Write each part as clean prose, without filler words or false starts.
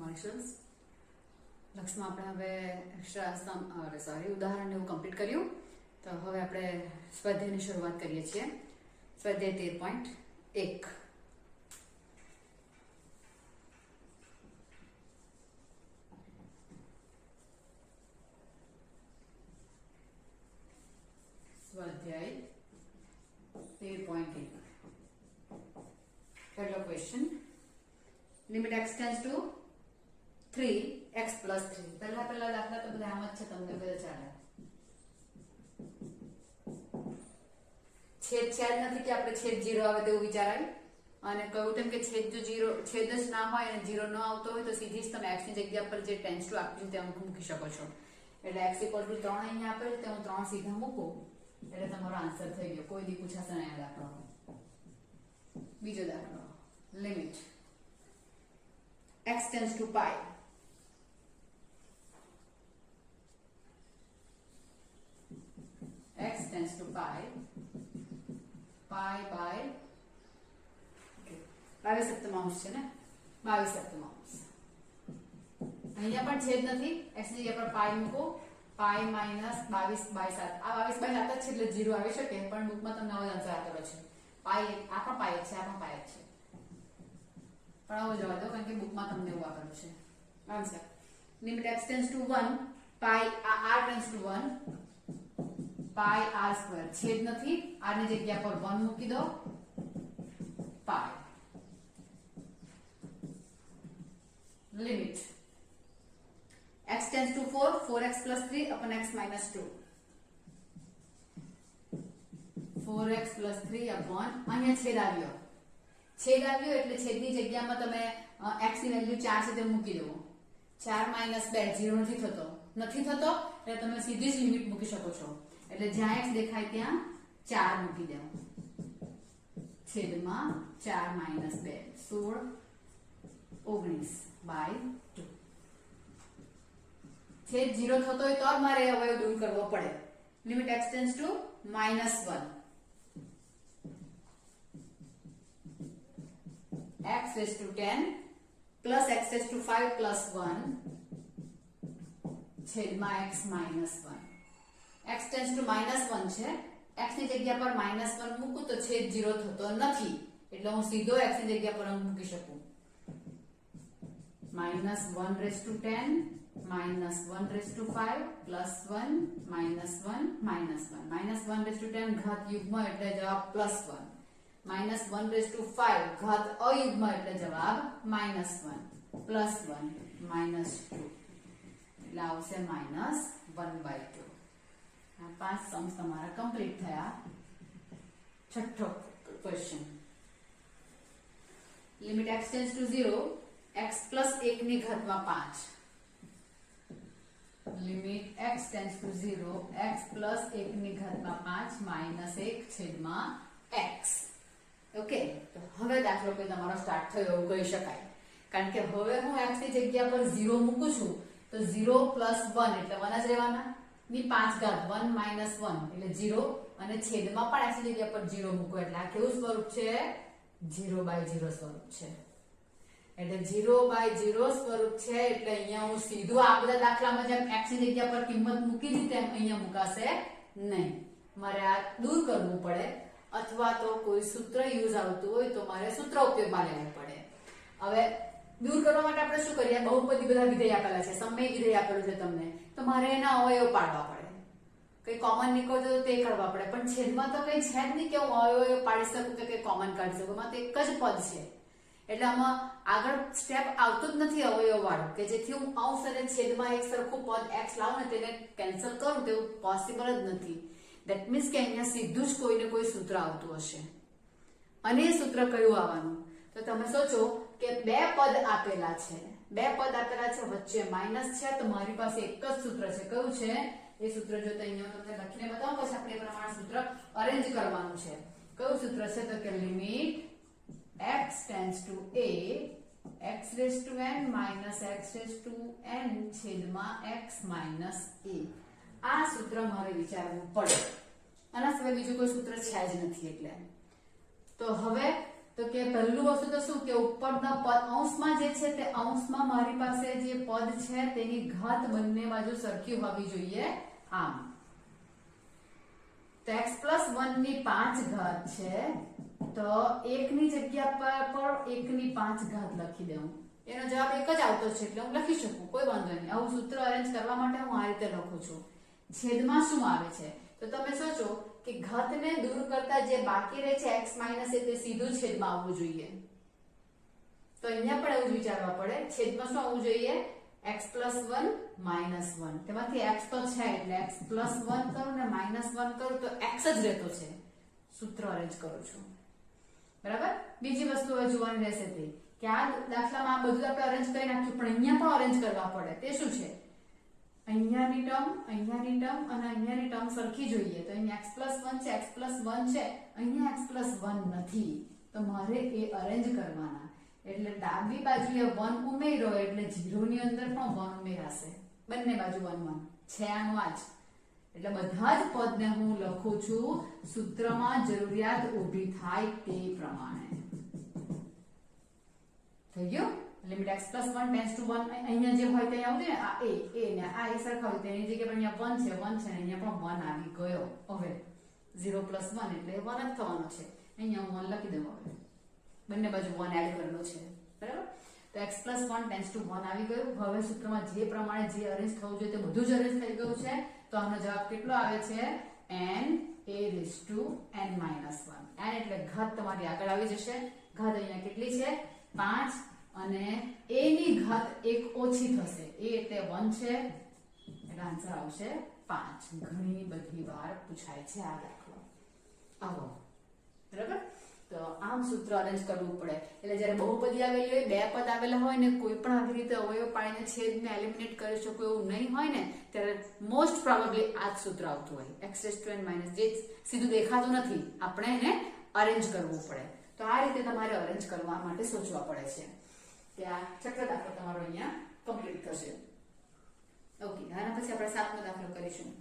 કોમર્શિયલ્સ લક્ષમાં આપણે હવે એક્સ્ટ્રા ઉદાહરણ એવું કમ્પ્લીટ કર્યું. તો હવે આપણે સ્વાધ્યાયની શરૂઆત કરીએ છીએ. સ્વાધ્યાય 13.1. સ્વાધ્યાય 13.1. પહેલો question, limit x tends two 3x plus 3. પહેલા દાખલા તો બધા આમ જ છે, તમને બધા ચાલે. છેદ છે જ નથી કે આપણે છેદ 0 આવે તેવું વિચારાય. અને કહ્યું તેમ કે છેદ જો છેદ જ ના હોય અને 0 ન આવતો હોય તો સીધી જ તમે x ની જગ્યા પર જે ટેન્ડ્સ ટુ આપ્યું છે તે મૂકી શકો છો. એટલે x = 3 અહીંયા આપેલ છે, હું 3 સીધા મૂકું એટલે તમારો આન્સર થઈ ગયો. કોઈ દી પૂછાશે નહીં આ દાખલો. બીજો દાખલો, limit x tends to pi. x tends to pi by 22 સપ્તમાંશ છે ને, 22 સપ્તમાંશ. અહીંયા પણ છેદ નથી, x ની જગ્યા પર પાઈ મૂકો, પાઈ માઈનસ 22/7. આ 22/7 જ છે એટલે 0 આવી શકે, પણ બુકમાં તમને આવો આન્સર આપેલો છે. પાઈ આ પણ પાઈ છે, આ પણ પાઈ છે, પણ આવો જવા દો કારણ કે બુકમાં તમને એવું આપેલું છે. Answer limit x tends to 1 pi r tends to 1 pi r square. છેદ નથી, r ની જગ્યા પર 1 મૂકી દો, pi. Limit x tends to 4 4x plus 3 upon x minus 2. 4x plus 3 upon અહીંયા છેદ આવ્યો એટલે છેદની જગ્યામાં તમે x ની વેલ્યુ 4 છે તે મૂકી દો. 4 minus 2 0 નથી થતો એટલે તમે સીધી જ લિમિટ મૂકી શકો છો. એટલે જ્યાં x દેખાય ત્યાં 4 મૂકી દો. છેદમાં 4 minus 2 16 19/2. છેદ 0 થતો હોય તો જ મારે અવયવ દૂર કરવો પડે. Limit x tends to -1 x raised to 10 plus x raised to 5 plus 1 છેદમાં x minus 1. x tends to -1 છે, x ની જગ્યા પર -1 મૂકું તો છેદ 0 થતો નથી એટલે હું સીધો x ની જગ્યા પર મૂકી શકું. -1 raised to 10 -1 raised to 5 plus 1 -1 -1 -1 raised to 10 ઘાત યુગ્મ એટલે જવાબ +1 -1 raised to 5 ઘાત અયુગ્મ એટલે જવાબ -1 +1 -2 એટલે આવશે -1/2. આ 5 सम्स તમારા કમ્પ્લીટ થયા. છઠ્ઠો question, limit x tends two 0 x plus 1 ની ઘાતમાં 5. Limit x tends two 0 x plus 1 ની ઘાતમાં 5 -1 છેદમાં x. ઓકે, તો હવે દાખલો કોઈ તમારો સ્ટાર્ટ થયો એવું કહી શકાય, કારણ કે હવે હું x ની જગ્યા પર 0 મૂકું છું તો 0 plus 1 એટલે 1 જ રહેવાના ની 5 ઘાત 1 minus 1 એટલે 0 અને છેદમાં પણ x ની જગ્યા પર 0 મૂકો એટલે આ કેવું સ્વરૂપ છે? 0/0 સ્વરૂપ છે. એટલે 0/0 સ્વરૂપ છે એટલે અહીંયા હું સીધું આ બધા દાખલામાં જેમ x ની જગ્યા પર કિંમત મૂકી દીધી તેમ અહીંયા મુકાશે નહીં. મારે આ દૂર કરવું પડે અથવા તો કોઈ સૂત્ર યુઝ આવતું હોય તો મારે સૂત્ર ઉપયોગમાં લેવું પડે. હવે દૂર કરવા માટે આપણે શું કરીએ? બહુપદી બધા વિધેય આપેલા છે, સમય વિધેય આપેલું છે તમને, તો મારે એના અવયવ પાડવા પડે. કઈ કોમન નીકળતો તો તે કરવા પડે, પણ છેદમાં તો કઈ છે જ નહીં કે હું અવયવ પાડી શકું કે કઈ કોમન કાઢી શકું. એમાં તો એક જ પદ છે એટલે આમાં આગળ સ્ટેપ આવતું જ નથી અવયવ વાળું કે જેથી હું અંશ અને છેદમાં એક સરખું પદ x લાવું ને તેને કેન્સલ કરું તેવું પોસિબલ જ નથી. ધેટ મીન્સ કે અહીંયા સીધું જ કોઈને કોઈ સૂત્ર આવતું હશે. અને એ સૂત્ર કયું આવવાનું? તો તમે સોચો કે બે પદ આપેલા છે, વચ્ચે માઇનસ છે, તો મારી પાસે એક જ સૂત્ર છે. કયું છે એ સૂત્ર? જો તો અહીંયા તમને લખીને બતાવો, પછી આપણે એ પ્રમાણે સૂત્ર અરેન્જ કરવાનું છે. કયું સૂત્ર છે? તો કે limit x tends to a x raised to n minus x raised to n છેદમાં x minus a. આ સૂત્ર મારે વિચારવું પડે. આના સિવાય બીજું કોઈ સૂત્ર છે જ નથી. એટલે તો હવે તો કે પહેલું વસ્તુ તો શું કે ઉપરના પદ અંશમાં જે છે તે અંશમાં મારી પાસે જે પદ છે તેની ઘાત બંને બાજુ સરખી હોવી જોઈએ આમ તો x + 1 ની 5 ઘાત છે તો 1 ની જગ્યા પર 1 ની 5 ઘાત લખી દઉં એનો જવાબ એક જ આવતો છે એટલે હું લખી શકું કોઈ વાંધો નહીં આવું સૂત્ર અરેન્જ કરવા માટે હું આ રીતે લખું છું છેદમાં શું આવે છે તો તમે સોચો કે ઘાતને દૂર કરતા જે બાકી રહે છે x - એ તે સીધું છેદમાં આવવું જોઈએ તો અહીંયા પણ એવું વિચારવા પડે છેદમાં શું આવવું જોઈએ x + 1 - 1 તેમાંથી x તો છે એટલે x + 1 કરું ને -1 કરું તો x જ રહેતો છે સૂત્ર અરેન્જ કરું છું બરાબર બીજી વસ્તુ હવે જોવાની રહેશે તે કે આ દાખલામાં આ બધું આપણે અરેન્જ કરી નાખ્યું પણ અહીંયા પણ અરેન્જ કરવા પડે તે શું છે અહીંયાની ટર્મ અને અહીંયાની ટર્મ સરખી જોઈએ તો અહીંયા x + 1 છે x + 1 છે અહીંયા x + 1 નથી તો મારે એ અરેન્જ કરવાના એટલે ડાબી બાજુએ 1 ઉમેરો એટલે 0 ની અંદર પણ 1 ઉમેરાશે બંને બાજુ 1 1 છે આનું આ જ એટલે બધા જ પદને હું લખું છું સૂત્રમાં જરૂરિયાત ઊભી થાય તે પ્રમાણે થઈ ગયું લિમિટ x + 1 ટેન્ડ્સ ટુ 1 અહીંયા જે હોય તે આવશે ને આ a ને આ એ સરખા હોય તેની જગ્યાએ પણ અહીંયા 1 છે ને અહીંયા પણ 1 આવી ગયો હવે 0 + 1 એટલે 1 જ થવાનો છે અહીંયા હું 1 લખી દઉં હવે બંને બાજુ 1 એડ કરેલો છે બરાબર તો x + 1 ટેન્ડ્સ ટુ 1 આવી ગયું હવે સૂત્રમાં જે પ્રમાણે જે અરેન્જ થવું જોઈએ તે બધું જ અરેન્જ થઈ ગયું છે તો આનો જવાબ કેટલો આવે છે n a⁻n - 1 n એટલે ઘાત તમારી આગળ આવી જશે ઘાત અહીંયા કેટલી છે 5 અને a ની ઘાત 1 ઓછી થશે a એટલે 1 છે એટલે આન્સર આવશે 5 ઘણી બધી વાર પૂછાય છે આ દાખલો આવો બરાબર તો આમ સૂત્ર અરેન્જ કરવું પડે એટલે જ્યારે બહુપદી આવેલી હોય બે પદ આવેલા હોય ને કોઈ પણ આવી રીતે અવયવ પાડીને છેદને એલિમિનેટ કરી શકો એવું નહીં હોય ને ત્યારે મોસ્ટ પ્રોબેબલી આ જ સૂત્ર આવતું હોય x⁻n - જે સીધું દેખાતું નથી આપણે એને અરેન્જ કરવું પડે તો આ રીતે તમારે અરેન્જ કરવા માટે સોચવા પડે છે કે આ છઠ્ઠો દાખલો તમારો અહીંયા કમ્પ્લીટ થશે ઓકે આના પછી આપણે સાતમો દાખલો કરીશું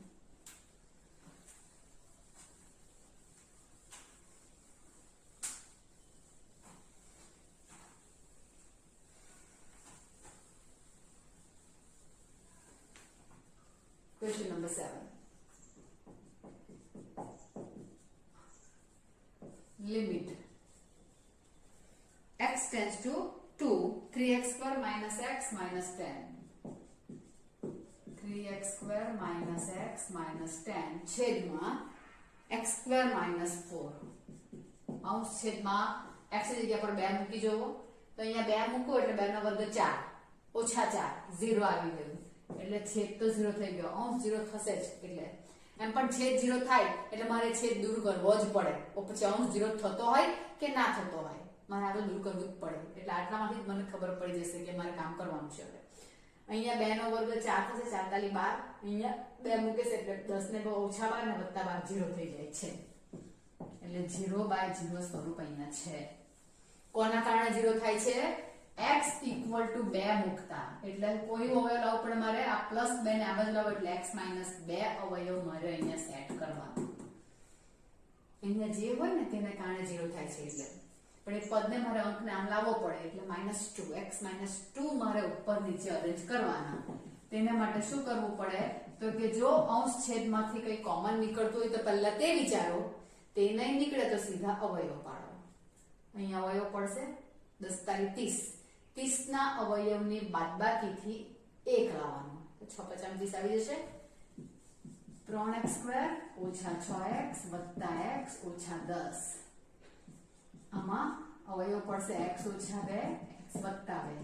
Question number 7. Limit x tends to 2, 3x² - x - 10. 3x² - x - 10 છેદમાં x² - 4. અંશ છેદમાં x ની જગ્યા પર 2 મૂકી જવો તો અહીંયા 2 મૂકો એટલે 2 નો વર્ગ 4 ઓછા 4 0 આવી ગયું એટલે છેદ તો 0 થઈ ગયો અંશ 0 થશે જ એટલે એમ પણ છેદ 0 થાય એટલે મારે છેદ દૂર કરવો જ પડે તો પછી અંશ 0 થતો હોય કે ના થતો હોય મારે આ તો દૂર કરવું જ પડે એટલે આટલામાંથી જ મને ખબર પડી જશે કે મારે કામ કરવાનું છે હવે અહીંયા 2 નો વર્ગ 4 થશે 4 તાલી 12 અહીંયા 2 મૂકેશે એટલે 10 ને ઓછા 12 ને વત્તા 12 0 થઈ જાય છે એટલે 0/0 સ્વરૂપ અહીંયા છે કોના કારણે 0 થાય છે x = 2 મૂકતા એટલે કોઈ અવયવ લાવવો પડે મારે આ +2 ને આ બાજુ લાવો એટલે x - 2 અવયવ મારે અહીંયા સેટ કરવાનો અહીંયા જે હોય ને તેને કારણે 0 થાય છે એટલે પણ એ પદને મારે અંકને આમ લાવવો પડે એટલે -2 x - 2 મારે ઉપર નીચે અરેન્જ કરવાના તેના માટે શું કરવું પડે તો કે જો અંશ છેદમાંથી કંઈ કોમન નીકળતું હોય તો પહેલા તે વિચારો તે નહીં નીકળે તો સીધા અવયવ પાડો અહીંયા અવયવ પડશે 10 તારી 30 30 ના અવયવની બાદબાકીથી 1 લાવવાનો તો 6 × 5 = 30 આવી જશે 3x² - 6x + x - 10 આમાં અવયવ પડશે x - 2 x + 2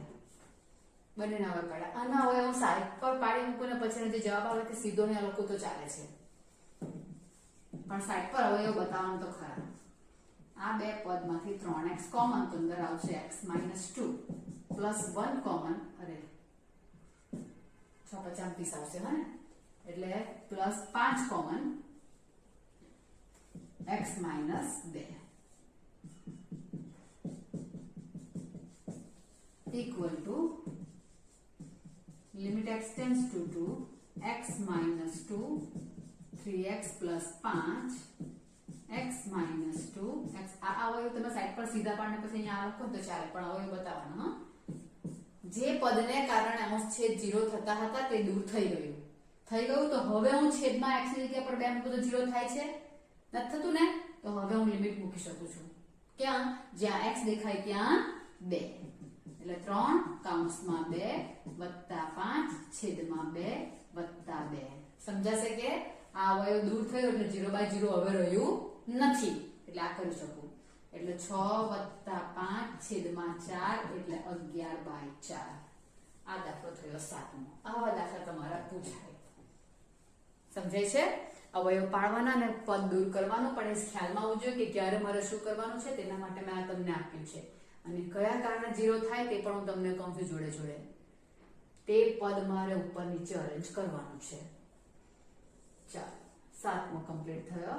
બંનેના અવયવ પાડ્યા આના અવયવ સાઈડ પર પાડી મૂકો ને પછી જે જવાબ આવે તે સીધો ને લખો તો ચાલે છે પણ સાઈડ પર અવયવ બતાવવાનું તો ખરા આ બે પદમાંથી 3x કોમન તો અંદર આવશે x - 2 +1 કોમન અરે 6 × 5 = 30 આવશે હા ને એટલે +5 common x - 2 equal to limit x tends to 2 x - 2 3x + 5 x minus 2 x આ અવયવ તમે સાઈડ પર સીધા પાડને પછી અહીંયા લખો તો ચાલે, પણ અવયવ બતાવવાનો હા. જે પદને કારણે અંશ છેદ 0 થતા હતા તે દૂર થઈ ગયું તો હવે હું છેદમાં x ની જગ્યા પર 2 મૂકું તો 0 થાય છે, નથી થતું ને? તો હવે હું લિમિટ મૂકી શકું છું ક્યાં? જ્યાં x દેખાય ત્યાં 2, એટલે 3 કૌંસમાં 2 વત્તા 5 છેદમાં 2 વત્તા 2. સમજાશે કે આ અવયવ દૂર થયો એટલે 0/0 હવે રહ્યું નથી, એટલે આ કરી શકું. એટલે 6 વત્તા 5 છેદમાં 4 એટલે 11/4. આ દાખલો થયો 7મો. આવા દાખલા તમારા પૂછાય. સમજાય છે? અવયવ પાડવાના અને પદ દૂર કરવાનું, પણ એ ખ્યાલમાં આવવું જોઈએ કે ક્યારે મારે શું કરવાનું છે. તેના માટે મેં આ તમને આપ્યું છે, અને કયા કારણે 0 થાય તે પણ હું તમને કહું છું જોડે જોડે. તે પદ મારે ઉપર નીચે અરેન્જ કરવાનું છે. ચાલો, 7મો કમ્પ્લીટ થયો.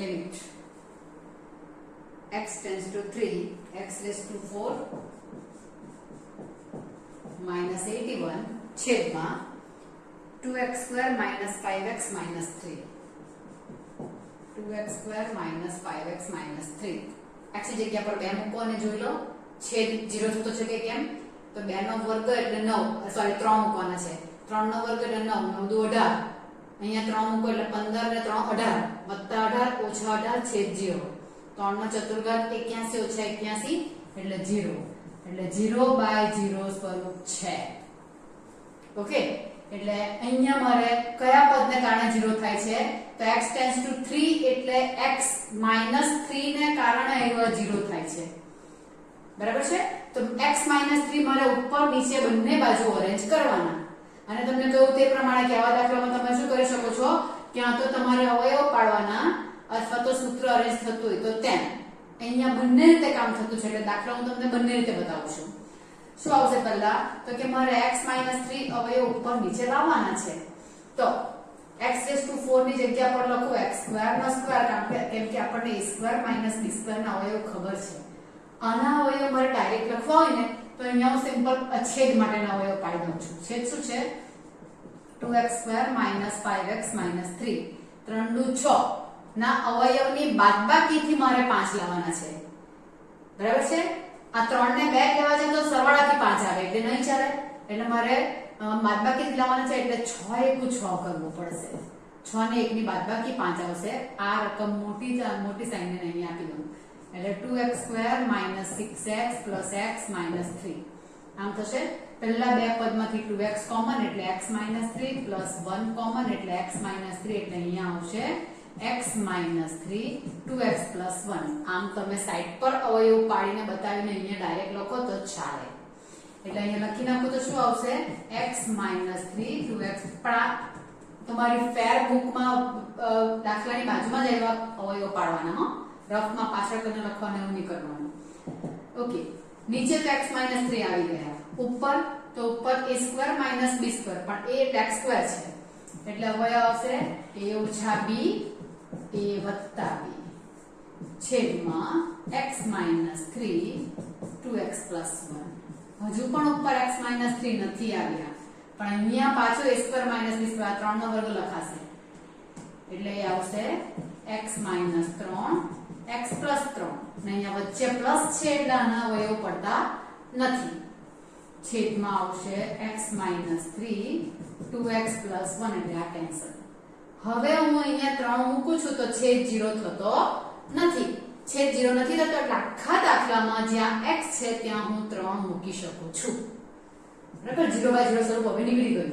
Limit x tends to 3 x raised to 4 minus 81 છેદમાં 2x square minus 5x minus 3 2x square minus 5x minus 3. x ની જગ્યા પર 2 મૂકો અને જોઈ લો છેદ 0 થતો છે કે કેમ? તો 2 નો વર્ગ એટલે 9, સોરી 3 મૂકવાના છે. 3 નો વર્ગ એટલે 9, 9 દુ 18. અહીંયા 3 મૂકો એટલે 15 ને 3 18 વત્તા 18 ઓછા 18 છેદ 0. 3 નો ચતુર્ઘાત 81 ઓછા 81 એટલે 0. એટલે 0/0 સ્વરૂપ છે. ઓકે, એટલે અહીંયા મારે કયા પદને કારણે 0 થાય છે? તો x tends to 3 એટલે x - 3 ને કારણે અહીંયા 0 થાય છે. બરાબર છે? તો x - 3 મારે ઉપર નીચે બંને બાજુ અરેન્જ કરવાના. અને તમને કહ્યું તે પ્રમાણે કે આવા દાખલામાં તમે શું કરી શકો છો? ક્યાં તો તમારે અવયવ પાડવાના અથવા તો સૂત્ર અરેન્જ થતું હોય તો તેમ. અહીંયા બંને રીતે કામ થતું છે, એટલે દાખલા હું તમને બંને રીતે બતાવું છું. શું આવશે પહેલા? તો કે મારે x - 3 અવયવ ઉપર નીચે લાવવાના છે. તો x raised to 4 ની જગ્યા પર લખો x સ્ક્વેર નો સ્ક્વેર, કેમ કે આપણને a square minus b square ના અવયવ ખબર છે. આના અવયવ મારે ડાયરેક્ટ લખવા હોય ને તો અહીંયા હું સિમ્પલ છેદ માટેના અવયવ પાડી દઉં છું. છેદ શું છે? 2x square minus 5x minus 3 3 દુ 6 ના અવયવની બાદબાકીથી મારે 5 લાવવાના છે. બરાબર છે? આ 3 ને 2 લેવા જાય તો સરવાળાથી 5 આવે એટલે નહીં ચાલે. એટલે મારે બાદબાકીથી લાવવાના છે, એટલે 6 એકુ 6 કરવું પડશે. 6 ને 1 ની બાદબાકી 5 આવશે. આ રકમ મોટી સાઈનને અહીં આપી દઉં. એટલે 2x square minus 6x plus x minus 3. આમ થશે. પહેલા બે પદમાંથી 2x કોમન એટલે x minus 3 plus 1 કોમન એટલે x minus 3, એટલે અહીંયા આવશે x minus 3 2x plus 1. આમ તમે સાઈડ પર અવયવ પાડીને બતાવીને અહીંયા ડાયરેક્ટ લખો તો ચાલે. એટલે અહીંયા લખી નાખો તો શું આવશે? x minus 3 2x. પણ તમારી ફેર બુકમાં દાખલાની બાજુમાં જ એવા અવયવ પાડવાના હો. રફમાં પાછળ કરીને લખવાનું એવું નહીં કરવાનું. ઓકે, નીચે તો x minus 3 આવી ગયા. ઉપર તો ઉપર a square minus b square, પણ a એટલે x square છે એટલે અવયવ આવશે a ઓછા b a વત્તા b છેદમાં x minus 3 2x plus 1. હજુ પણ ઉપર x minus 3 નથી આવ્યા, પણ અહીંયા પાછો a square minus b square 3 નો વર્ગ લખાશે એટલે એ આવશે x minus 3 x plus 3 ને અહીંયા વચ્ચે પ્લસ છે એટલે આના અવયવ પડતા નથી. છેદમાં આવશે x minus 3 2x plus 1 એટલે આ કેન્સલ. હવે હું અહીંયા 3 મૂકું છું તો છેદ 0 થતો નથી. છેદ 0 નથી થતો એટલે આખા દાખલામાં જ્યાં x છે ત્યાં હું 3 મૂકી શકું છું. બરાબર? 0/0 સ્વરૂપ હવે નીકળી ગયું.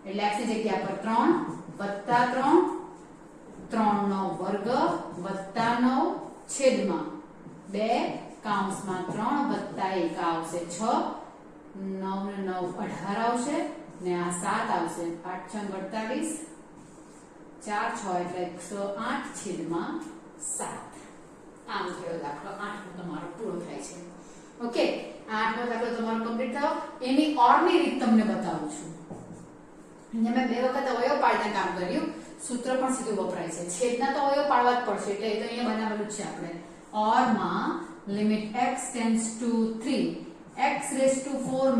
એટલે x ની જગ્યા પર 3 વત્તા 3 3 નો વર્ગ વત્તા 9 છેદમાં 2 કૌંસમાં 3 વત્તા 1 આવશે 6 9 ને 9 18 આવશે ને આ 7 આવશે 8 6 48 4 6 એટલે 108 છેદમાં 7. આમ થયો દાખલો 8 તમારો પૂરો થાય છે. ઓકે, આ 8નો દાખલો તમારો કમ્પ્લીટ થયો. એની ઓરની રીત તમને બતાવું છું. અહીંયા મેં બે વખત અવયવ પાડીને કામ કર્યું. સૂત્ર પણ સીધું વપરાય છે. છેદના તો અવયવ પાડવા જ પડશે એટલે એ તો અહીંયા બનાવેલું જ છે આપણે. ઓર માં limit x tends two 3 x⁴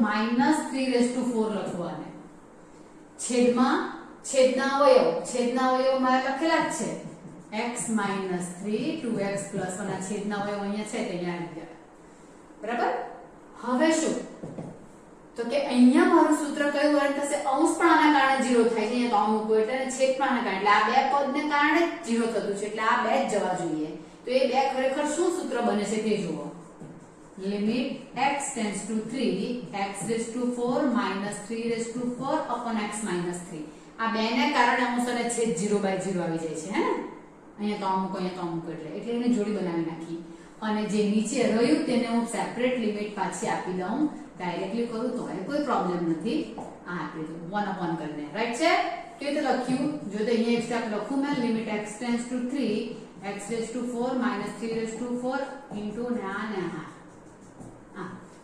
minus 3⁴ લખવાને છેદના અવયવ માં લખેલા જ છે x - 3 2x + 1 આ છેદના અવયવ અહીંયા છે તે અહીંયા આવી ગયા બરાબર. હવે શું તો કે અહીંયા મારું સૂત્ર કયું વર્ણ થશે અંશ પણ આના કારણે 0 થાય છે અહીંયા તો મૂકો એટલે છેદ પણ આના કારણે એટલે આ બે પદને કારણે જ 0 થતું છે એટલે આ બે જ જવા જોઈએ. તો એ બે ખરેખર શું સૂત્ર બને છે તે જુઓ. Limit x tends two 3 x⁴ minus 3⁴ upon x - 3 આ બે ને કારણે અંશ અને છેદ 0/0 આવી જાય છે હે ને અહીંયા તો અમુક એટલે એને જોડી બનાવી નાખી અને જે નીચે રહ્યું તેને હું સેપરેટ લિમિટ પાછી આપી દઉં ડાયરેક્ટલી કરું તો કોઈ પ્રોબ્લેમ નથી આ આપી દઉં 1 કરીને રાઈટ છે. કેવી રીતે લખ્યું જો તો અહીંયા એક્સ્ટ્રા લખું મેં limit x tends two 3 x⁴ minus 3⁴ into ને આ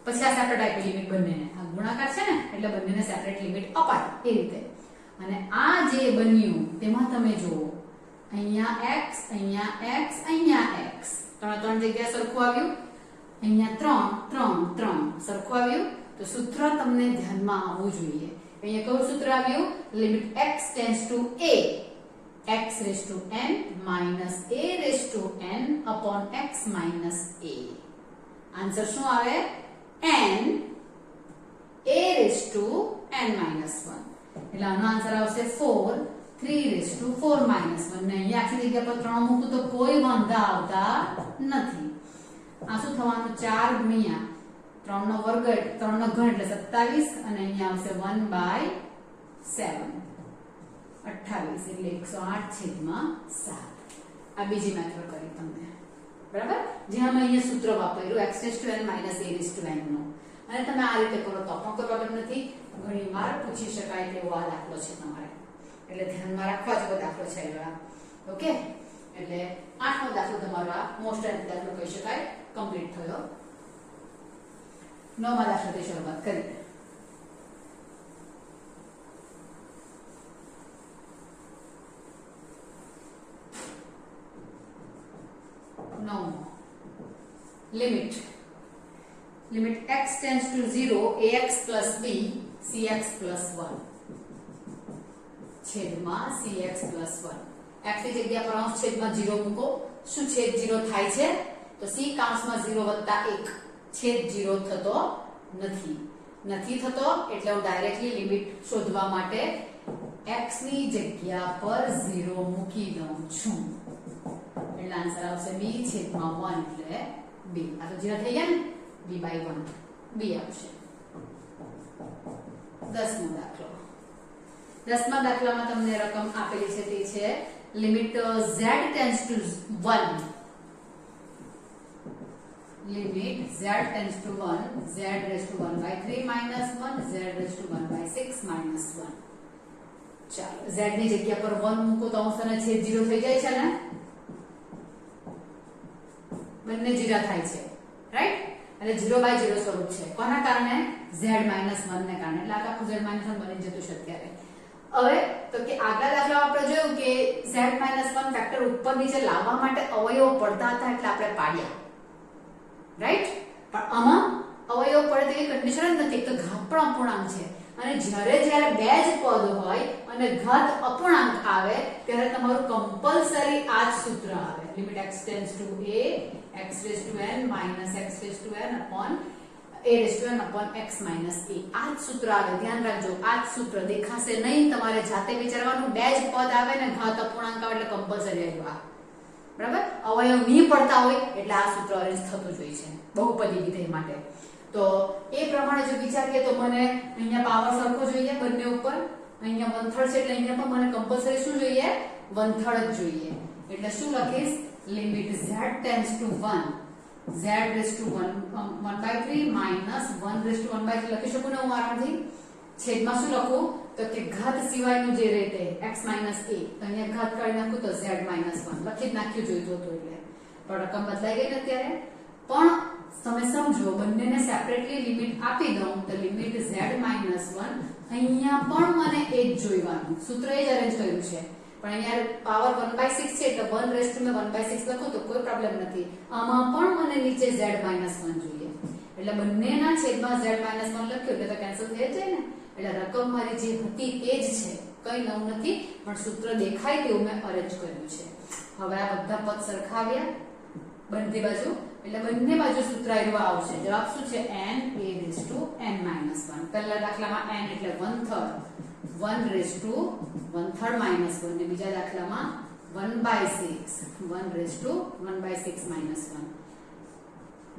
પછી આ સેપરેટ આપી લિમિટ બંનેને આ ગુણાકાર છે ને એટલે બંનેને સેપરેટ લિમિટ અપાય એ રીતે. અને આ જે બન્યું તેમાં તમે જુઓ અહીંયા x અહીંયા x અહીંયા x ત્રણ જગ્યા સરખું આવ્યું અહીંયા 3 સરખું આવ્યું. તો સૂત્ર તમને ધ્યાનમાં આવવું જોઈએ. અહીંયા કયું સૂત્ર આવ્યું limit x tends two a x⁴n minus a⁴n upon x minus a. Answer શું આવે n a⁴n માઇનસ 1 એટલે આનો આન્સર આવશે 4 3⁴ માઇનસ 1 ને અહીંયા આખી જગ્યા પર 3 મૂકું તો કોઈ વાંધા આવતા નથી. આ શું થવાનું 4 ગુણ્યા 3 નો વર્ગ 3 નો ઘન એટલે 27 અને અહીંયા આવશે 1/7 28 એટલે 108/7. આ બીજી મેથડ કરી તમને બરાબર જ્યાં મેં અહીંયા સૂત્ર વાપર્યું x⁴n માઇનસ a⁴n નો અને તમે આ રીતે કરો તો પણ કોઈ પ્રોબ્લેમ નથી. ઘણીવાર પૂછી શકાય તેવો આ દાખલો છે તમારે એટલે ધ્યાનમાં રાખવા જેવો દાખલો છે આ. ઓકે એટલે 8મો દાખલો તમારો આ મોસ્ટ ઇમ્પોર્ટન્ટ દાખલો કહી શકાય કમ્પ્લીટ થયો. 9મા દાખલાથી શરૂઆત કરીએ. Limit x tends two 0 ax + b cx + 1 છેદમાં cx + 1 x ની જગ્યા પર અંશ છેદમાં 0 મૂકો. શું છેદ 0 થાય છે તો c કૌંસમાં 0 + 1 છેદ 0 થતો નથી થતો એટલે હું ડાયરેક્ટલી લિમિટ શોધવા માટે x ની જગ્યા પર 0 મૂકી દઉં છું એટલે આન્સર આવશે b છેદમાં 1 એટલે b. આ તો 0 થઈ ગયા ને b/1 b આવશે. 10મો દાખલો. 10મા દાખલામાં તમને રકમ આપેલી છે તે છે limit z tends to 1 limit z tends to 1 z⁻³ minus 1 z⁻6 minus 1. ચાલો z ની જગ્યા પર 1 મૂકો તો અંશ અને છેદ 0 થઈ જાય છે ને બંને 0 થાય છે રાઈટ એટલે 0/0 સ્વરૂપ છે. કોના કારણે z - 1 ને કારણે એટલે આખું z - 1 બની જતું છે અત્યારે. હવે તો કે આગલા દાખલામાં આપણે જોયું કે z - 1 ફેક્ટર ઉપર નીચે લાવવા માટે અવયવ પડતા હતા એટલે આપણે પાડ્યા રાઈટ. પણ આમાં અવયવ પડે તેવી કન્ડિશન જ નથી. તો ઘાત પણ અપૂર્ણાંક છે અને જ્યારે બે જ પદ હોય અને ઘાત અપૂર્ણાંક આવે ત્યારે તમારું કમ્પલસરી આ જ સૂત્ર આવે limit x tends two a x⁴n minus x⁴n upon a⁴n upon x minus a. આ જ સૂત્ર આવે ધ્યાન રાખજો. આ જ સૂત્ર દેખાશે નહીં તમારે જાતે વિચારવાનું. બે જ પદ આવે ને ઘાત અપૂર્ણાંક આવે એટલે કમ્પલસરી આવ્યું બરાબર. અવયવ નહીં પડતા હોય એટલે આ સૂત્ર અરેન્જ થતું જોઈએ છે બહુપદી વિધેય માટે. તો એ પ્રમાણે જો વિચારીએ તો મને અહીંયા પાવર સરખો જોઈએ બંને ઉપર. અહીંયા 1/3 છે એટલે અહીંયા પણ મને કમ્પલસરી શું જોઈએ 1/3 જ જોઈએ. એટલે શું લખીશ limit z tends to 1 z⁻1/3 minus 1/1/3 લખી શકું ને હું આરામથી. છેદમાં શું લખું તો કે ઘાત સિવાયનું જે રહેતે x - a તો અહીંયા ઘાત કાઢી નાખું તો z - 1 લખી જ નાખ્યું જોઈતું હતું એટલે પણ રકમ બદલાઈ ગઈ ને અત્યારે. પણ તમે સમજો બંનેને સેપરેટલી લિમિટ આપી દઉં તો લિમિટ z - 1 અહીંયા પણ મને એ જ જોઈવાનું સૂત્ર એ જ અરેન્જ કર્યું છે પણ અહીંયા પાવર 1/6 છે એટલે 1 રેઝ ટુ મે 1/6 લખું તો કોઈ પ્રોબ્લેમ નથી. આમાં પણ મને નીચે z - 1 જોઈએ એટલે બંનેના છેદમાં z - 1 લખ્યું એટલે તો કેન્સલ થઈ જાય ને. એટલે રકમ મારી જે હતી તે જ છે, કઈ નવું નથી, પણ સૂત્ર દેખાય તેવું મેં અરેન્જ કર્યું છે. હવે આ બધા પદ સરખાવ્યા બંને બાજુ એટલે બંને બાજુ સૂત્ર આવ્યું આવશે. જવાબ શું છે? n a raised to n minus 1. પહેલા દાખલામાં n એટલે 1/3 1 raised to 1/3 minus 1 ને બીજા દાખલામાં 1/6 1 raised to 1/6 minus 1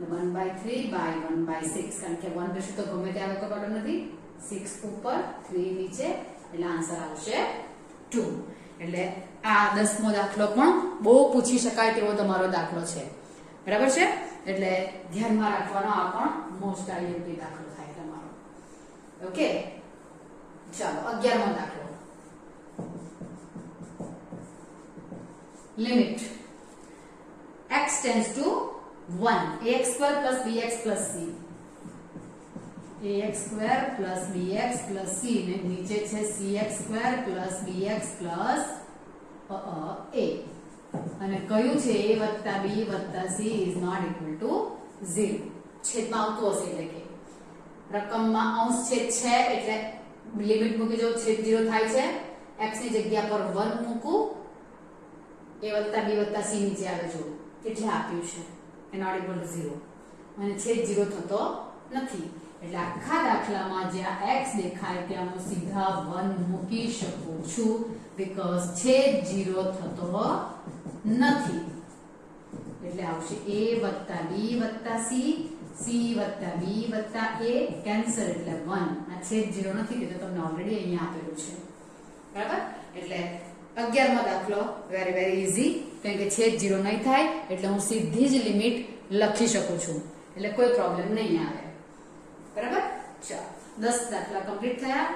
1/3 by 1/6 કારણ કે 1 raised to તો ગમે ત્યાં કોઈ પ્રોબ્લેમ નથી. 6 ઉપર 3 નીચે એટલે આન્સર આવશે 2. એટલે આ 10મો દાખલો પણ બહુ પૂછી શકાય તેવો તમારો દાખલો છે. બરાબર છે? એટલે ધ્યાનમાં રાખવાનો આ પણ મોસ્ટ આઈએમપી દાખલો થાય તમારો. ઓકે, ચાલો 11મો દાખલો. Limit x tends to 1 ax square plus bx plus c ax square plus bx plus c ને નીચે છે cx square plus bx plus a અને કયું છે a વત્તા b વત્તા c is not equal to 0. છેદમાં આવતું હશે એટલે કે રકમમાં અંશ છેદ છે એટલે લિમિટ મૂકી જો છેદ 0 થાય છે. x ની જગ્યા પર 1 મૂકું, a વત્તા b વત્તા c નીચે આવે જો એટલે આપ્યું છે એ not equal to 0 અને છેદ 0 થતો નથી. એટલે આખા દાખલામાં જ્યાં x દેખાય ત્યાં હું સીધા 1 મૂકી શકું છું because છેદ 0 થતો નથી. એટલે આવશે a વત્તા b વત્તા c c વત્તા b વત્તા a કેન્સલ એટલે 1. આ છેદ 0 નથી કે તો તમને ઓલરેડી અહીંયા આપેલું છે. બરાબર? એટલે 11મો દાખલો વેરી વેરી ઈઝી કારણ કે છેદ 0 નહીં થાય એટલે હું સીધી જ લિમિટ લખી શકું છું એટલે કોઈ પ્રોબ્લેમ નહીં આવે. બરાબર? ચાલો 10 દાખલા કમ્પ્લીટ થયા.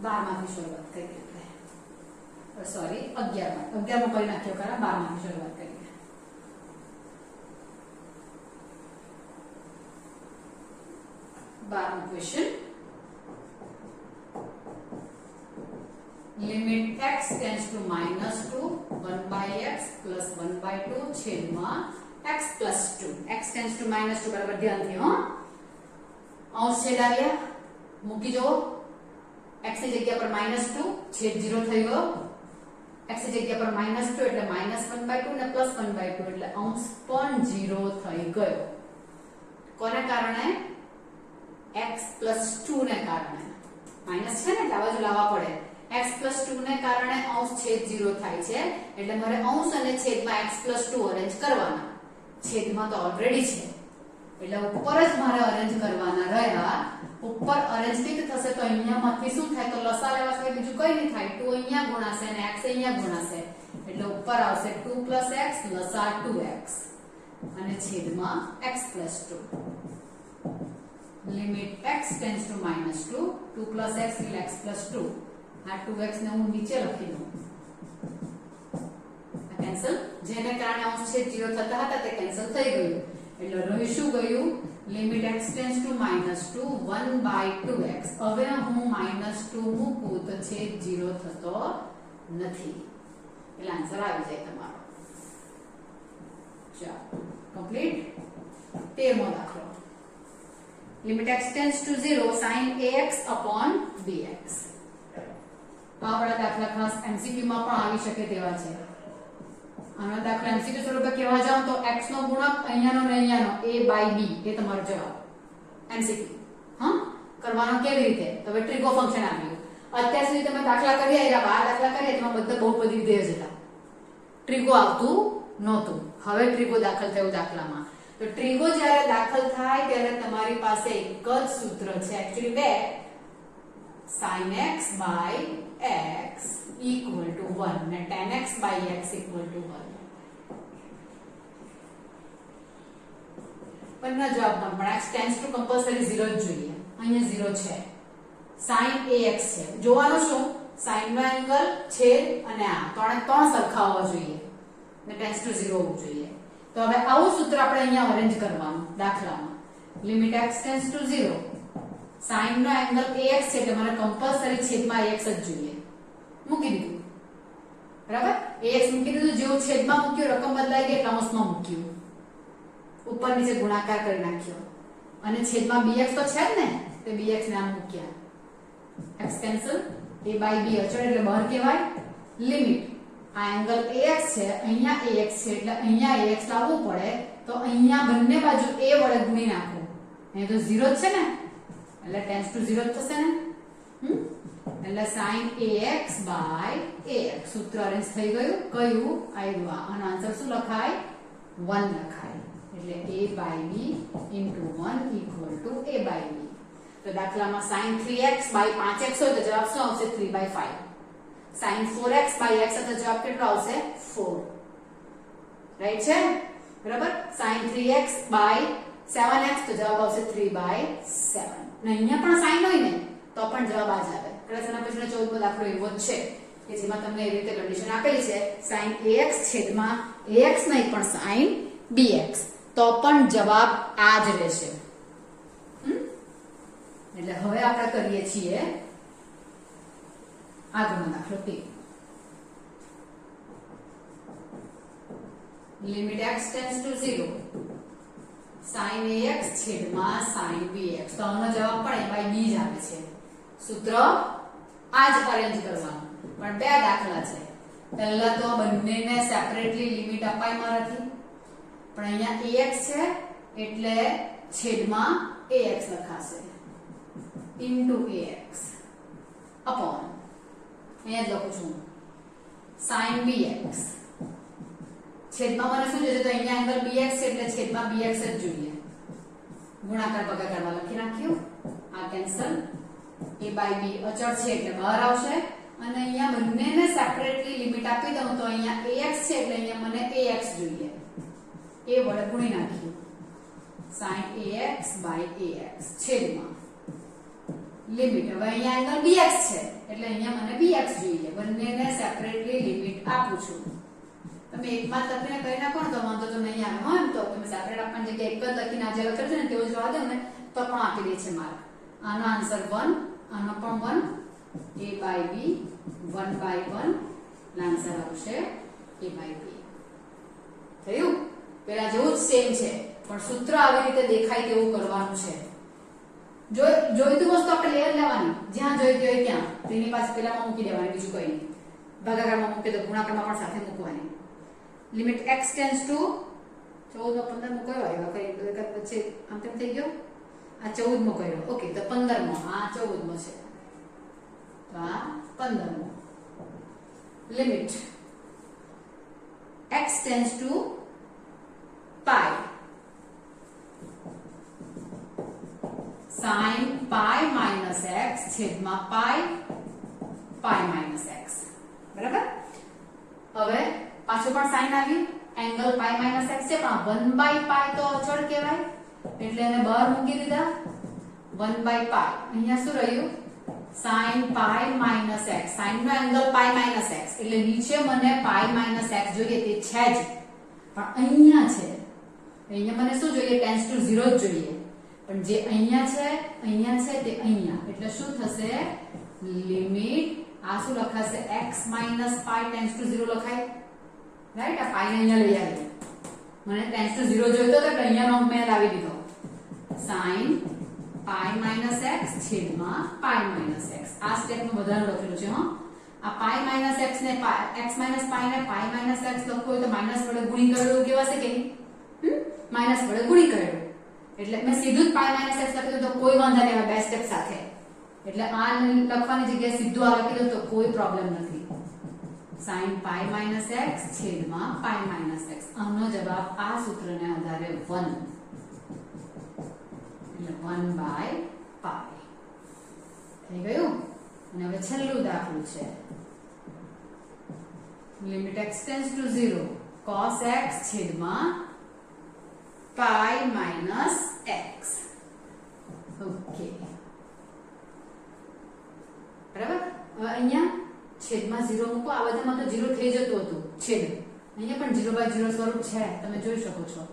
12માંથી શરૂઆત કરીએ. સોરી 11માં કરી નાખ્યો ખરા. 12માંથી શરૂઆત કરીએ. 12મો question. Limit x tends to -2 1/x plus 1/2 છેદમાં x plus 2 x tends to -2 બરાબર ધ્યાનથી હો. અંશ છેદ આવ્યા મૂકી જો. x ની જગ્યા પર -2 છેદ 0 થઈ ગયો. x ની જગ્યા પર -2 એટલે -1/2 ને +1/2 એટલે અંશ પણ 0 થઈ ગયો. કોને કારણે? x + 2 ને કારણે. માઈનસ છે ને એટલે આ બાજુ લાવવા પડે. x + 2 ને કારણે અંશ છેદ 0 થાય છે એટલે મારે અંશ અને છેદમાં x + 2 અરેન્જ કરવાના. છેદમાં તો ઓલરેડી છે એટલે ઉપર જ મારે અરેન્જ કરવાના રહ્યા. ઉપર અરેન્જ કેવી રીતે થશે? તો અહીંયામાંથી શું થાય? તો લસા લેવા સિવાય બીજું કંઈ નહીં થાય. 2 અહીંયા ગુણાશે અને x અહીંયા ગુણાશે એટલે ઉપર આવશે 2 + x લસા 2x અને છેદમાં x + 2. Limit x tends to -2 2 + x એટલે x + 2. આ 2x ને હું નીચે લખી દઉં. આ કેન્સલ જેને કારણે અંશ છેદ 0 થતા હતા તે કેન્સલ થઈ ગયું એટલે રહી શું ગયું? Limit x tends to -2 1/2x. હવે હું -2 મૂકું તો છેદ 0 થતો નથી એટલે આન્સર આવી જાય તમારો. ચાલો કમ્પ્લીટ. 13મો દાખલો. Limit x tends to 0 sin ax upon bx. આપણા દાખલા ખાસ MCQ માં પણ આવી શકે તેવા છે. આનો દાખલા MCQ સ્વરૂપે કહેવા જાવ તો x નો ગુણક અહીંયાનો ને અહીંયાનો a/b એ તમારો જવાબ. MCQ હા કરવાનો કેવી રીતે? તો હવે ટ્રિગો ફંક્શન આવ્યું. અત્યાર સુધી તમે દાખલા કરી આવ્યા, 12 દાખલા કર્યા તેમાં બધા બહુપદી વિધેય જ હતા. ટ્રિગો આવતું નહોતું. હવે ટ્રિગો દાખલ થયું દાખલામાં. તો ટ્રિગો જ્યારે દાખલ થાય ત્યારે તમારી પાસે એક જ સૂત્ર છે, એક્ચ્યુઅલી બે, sin x by x equal to 1 ને tan x by x equal to 1. પણ જવાબ ન પણ x tends to compulsory 0 જ જોઈએ. અહીંયા 0 છે. sin ax છે. જોવાનું શું? sin નો એંગલ, છેદ અને આ ત્રણ સરખા હોવા જોઈએ ને tends to 0 હોવું જોઈએ. તો હવે આવું સૂત્ર આપણે અહીંયા અરેન્જ કરવાનું દાખલામાં. Limit x tends to 0 sin નો એંગલ ax છે એટલે મને કમ્પલસરી છેદમાં ax જ જોઈએ. મૂકી દીધું. બરાબર ax મૂકી દીધું જેવું છેદમાં મૂક્યું રકમ બદલાઈ ગઈ કૌંસમાં મૂક્યું ઉપર નીચે ગુણાકાર કરી નાખ્યો અને છેદમાં bx તો છે જ ને તે bx ને આમ મૂક્યા x cancel a by b અચળ એટલે બહાર કહેવાય લિમિટ આ એંગલ ax છે અહીંયા ax છે એટલે અહીંયા ax લાવવું પડે તો અહીંયા બંને બાજુ a વડે ગુણી નાખો અહીં તો 0 જ છે ને એટલે ટેન્ડ્સ ટુ 0 થશે ને એટલે sin ax by ax સૂત્ર અરેન્જ થઈ ગયું કયું આવ્યું અને આન્સર શું લખાય 1 લખાય એટલે a by b into 1 equal to a by b તો દાખલામાં sin 3x by 5x હોય તો જવાબ શું આવશે 3 by 5 sin 4x by x તો જવાબ કેટલો આવશે 4 રાઈટ છે બરાબર sin 3x by 7x તો જવાબ આવશે 3 by 7 ને અહીંયા પણ sin હોય ને તો પણ જવાબ આ જ આવે કદાચ એના પછીનો 14મો દાખલો એવો જ છે કે જેમાં તમને એ રીતે કન્ડિશન આપેલી છે sin ax છેદમાં ax નહીં પણ sin bx તો પણ જવાબ આ જ રહેશે એટલે હવે આપણે કરીએ છીએ આગળનો દાખલો p limit x tends two 0 sin ax છેદમાં sin bx તો આનો જવાબ પણ a by b જ આવે છે સૂત્ર આ જ અરેન્જ કરવાનું પણ બે દાખલા છે પહેલા તો બંનેને સેપરેટલી લિમિટ અપાઈ મારાથી પણ અહીંયા ax છે એટલે છેદમાં ax લખાશે into ax upon અહીંયા જ લખું છું sin bx છેદમાં મને શું જોઈએ તો અહીંયા એંગલ bx છે એટલે છેદમાં bx જ જોઈએ ગુણાકાર ભાગાકારમાં લખી નાખ્યું આ કેન્સલ a by b અચળ છે એટલે બહાર આવશે અને અહીંયા બંનેને સેપરેટલી લિમિટ આપી દઉં તો અહીંયા ax છે એટલે અહીંયા મને ax જોઈએ a વડે ગુણી નાખ્યું sin ax by ax છેદમાં લિમિટ હવે અહીંયા એંગલ bx છે એટલે અહીંયા મને bx જોઈએ બંનેને સેપરેટલી લિમિટ આપું છું તમે એકમાં લખીને કરી નાખો ને તો વાંધો તો નહીં આવે હો એમ તો તમે સેપરેટ આપવાની જગ્યાએ એક જ લખીને આજે લખેલું છે ને તેવું જોવા દો ને તો પણ આપી દે છે માર્ક આનો આન્સર 1 આનો પણ 1 a by b 1 by 1 answer આવશે a by b થયું પેલા જેવું જ સેમ છે પણ સૂત્ર આવી રીતે દેખાય તેવું કરવાનું છે જોઈતું વસ્તુ આપણે લેયર લેવાની જ્યાં જોઈતી હોય ત્યાં તેની પાસે પેલામાં મૂકી દેવાની બીજું કંઈ નહીં ભાગાકારમાં મૂકી દો ગુણાકારમાં પણ સાથે મૂકવાની લિમિટ x ટેન્ડ્સ ટુ 14 માં 15 કયો આવ્યો કઈ એકાદ વચ્ચે આમ તેમ થઈ ગયો આ 14મો કર્યો ઓકે તો 15મો આ 14મો છે તો આ 15મો limit x tends to pi sin pi minus x છેદમાં pi minus x બરાબર હવે પાછો પણ sin આવ્યું એંગલ pi minus x છે પણ 1 by pi તો અચળ કહેવાય એટલે એને બહાર મૂકી દીધા 1 by pi અહીંયા શું રહ્યું sin pi minus x sin નો એંગલ pi minus x એટલે નીચે મને pi minus x જોઈએ તે છે જ પણ અહીંયા છે અહીંયા મને શું જોઈએ ટેન્ડ્સ ટુ 0 જ જોઈએ પણ જે અહીંયા છે તે અહીંયા એટલે શું થશે લિમિટ આ શું લખાશે x minus pi tends to 0 લખાય રાઈટ આ pi ને અહીંયા લઈ આવી મને ટેન્ડ્સ ટુ 0 જોઈતો તો અહીંયા નો મેં લાવી દીધો sin pi minus x છેદમાં pi minus x આ સ્ટેપ નું બધાનું લખેલું છે હો આ pi minus x ને x minus pi ને pi minus x લખવું હોય તો માઈનસ વડે ગુણી કરેલું કેવાશે કે માઈનસ વડે ગુણી કરેલું એટલે મેં સીધું જ pi minus x લખી દઉં તો કોઈ વાંધો નહીં આવે બે સ્ટેપ સાથે એટલે આ લખવાની જગ્યાએ સીધું આ લખી દઉં તો કોઈ પ્રોબ્લેમ નથી sin pi minus x છેદમાં pi minus x આનો જવાબ આ સૂત્રને આધારે 1 એટલે 1 by pi થઈ ગયું અને હવે છેલ્લું દાખલું છે limit x tends two 0 cos x છેદમાં pi minus x ઓકે બરાબર હવે અહીંયા છેદમાં 0 મૂકો આ બધામાં તો 0 થઈ જતું હતું છેદ અહીંયા પણ 0 by 0 સ્વરૂપ છે તમે જોઈ શકો છો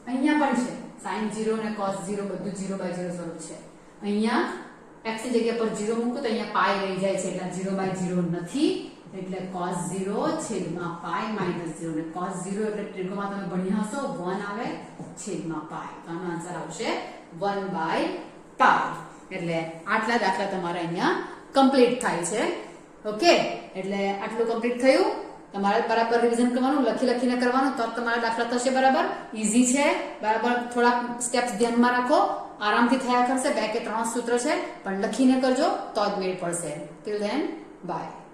અહીંયા પણ છે sin 0 અને cos 0 બધું 0 by 0 સ્વરૂપ છે અહીંયા x ની જગ્યા પર 0 મૂકો તો અહીંયા pi રહી જાય છે એટલે 0 by 0 નથી એટલે cos 0 છેદમાં પાઈ માઇનસ 0 ને cos 0 એટલે ત્રિકોણમાં તમે ભણ્યા હશો 1 આવે છેદમાં પાઈ તો આનો આન્સર આવશે 1/પાઈ એટલે આટલા દાખલા તમારા અહીંયા કમ્પ્લીટ થાય છે ઓકે એટલે આટલું કમ્પ્લીટ થયું તમારે બરાબર રિવિઝન કરવાનું લખીને કરવાનું તો તમારા દાખલા થશે બરાબર ઈઝી છે બરાબર થોડા સ્ટેપ્સ ધ્યાનમાં રાખો આરામથી થયા કરશે 2 કે 3 સૂત્ર છે પણ લખીને કરજો તો જ મેળ પડશે ટિલ ધેન બાય